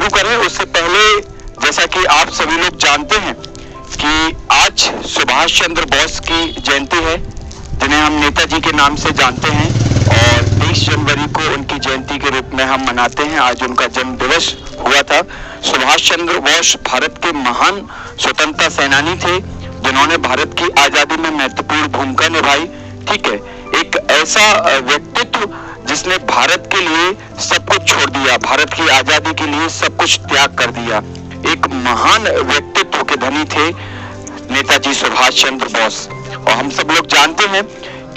शुरू करें उससे पहले जैसा कि आप सभी लोग जानते हैं कि आज सुभाष चंद्र बोस की जयंती है, जिन्हें हम नेताजी के नाम से जानते हैं, और 23 जनवरी को उनकी जयंती के रूप में हम मनाते हैं। आज उनका जन्म दिवस हुआ था। सुभाष चंद्र बोस भारत के महान स्वतंत्रता सेनानी थे, जिन्होंने भारत की आजादी में महत्वपूर्ण भूमिका निभाई। ठीक है, एक ऐसा व्यक्तित्व जिसने भारत के लिए सब कुछ छोड़ दिया, भारत की आजादी के लिए सब कुछ त्याग कर दिया। एक महान व्यक्तित्व के धनी थे नेताजी सुभाष चंद्र बोस। और हम सब लोग जानते हैं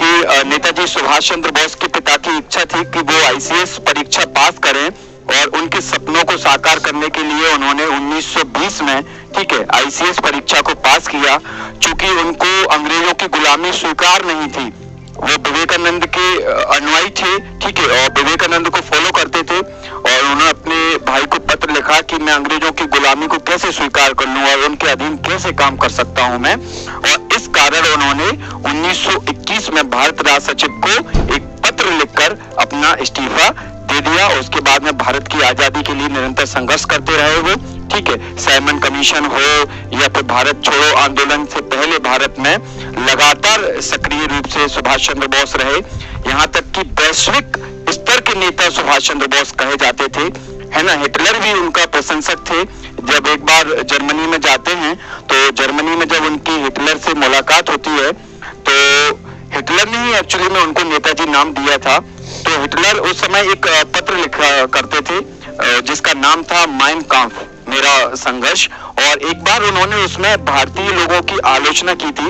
कि नेताजी सुभाष चंद्र बोस के पिता की इच्छा थी कि वो आईसीएस परीक्षा पास करें, और उनके सपनों को साकार करने के लिए उन्होंने 1920 में, ठीक है, आईसीएस परीक्षा को पास किया। चूंकि उनको अंग्रेजों की गुलामी स्वीकार नहीं थी, वो विवेकानंद के अनुयायी थे, ठीक है, और विवेकानंद को फॉलो करते थे, और उन्होंने अपने भाई को पत्र लिखा कि मैं अंग्रेजों की गुलामी को कैसे स्वीकार कर लूं और उनके अधीन कैसे काम कर सकता हूं मैं। और इस कारण उन्होंने 1921 में भारत राज सचिव को एक पत्र लिखकर अपना इस्तीफा दे दिया। उसके बाद में भारत की आजादी के लिए निरंतर संघर्ष करते रहे वो, ठीक है, साइमन कमीशन हो या फिर भारत छोड़ो आंदोलन से पहले भारत में लगातार सक्रिय रूप से सुभाष चंद्र बोस रहे। यहाँ तक कि वैश्विक स्तर के नेता सुभाष चंद्र बोस कहे जाते थे, है ना। हिटलर भी उनका प्रशंसक थे। जब एक बार जर्मनी में जाते हैं तो जर्मनी में जब उनकी हिटलर से मुलाकात होती है तो हिटलर ने ही एक्चुअली में उनको नेताजी नाम दिया था। तो हिटलर उस समय एक पत्र लिखा करते थे जिसका नाम था माइन काम्फ, मेरा संघर्ष, और एक बार उन्होंने उसमें भारतीय लोगों की आलोचना की थी।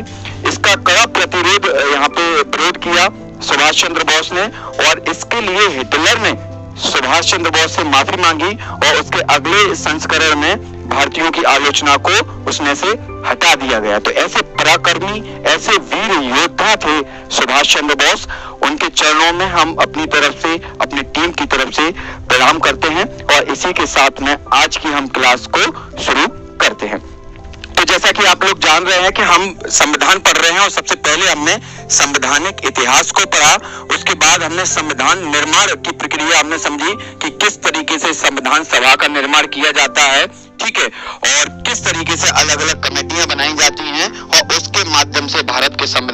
इसका कड़ा प्रतिरोध यहाँ पे विरोध किया सुभाष चंद्र बोस ने, और इसके लिए हिटलर ने सुभाष चंद्र बोस से माफी मांगी, और उसके अगले संस्करण में भारतीयों की आलोचना को उसमें से हटा दिया गया। तो ऐसे पराक्रमी, ऐसे वीर योद्धा थे सुभाष चंद्र बोस। उनके चरणों में हम अपनी तरफ से, अपनी टीम की तरफ से प्रणाम करते हैं, और इसी के साथ में आज की हम क्लास को शुरू करते हैं। तो जैसा कि आप लोग जान रहे हैं कि हम संविधान पढ़ रहे हैं, और सबसे पहले हमने संवैधानिक इतिहास को पढ़ा। उसके बाद हमने संविधान निर्माण की प्रक्रिया हमने समझी कि किस तरीके से संविधान सभा का निर्माण किया जाता है, ठीक है, और किस तरीके से अलग अलग कमेटियां बनाई जाती हैं, और उसके माध्यम से भारत के संविधान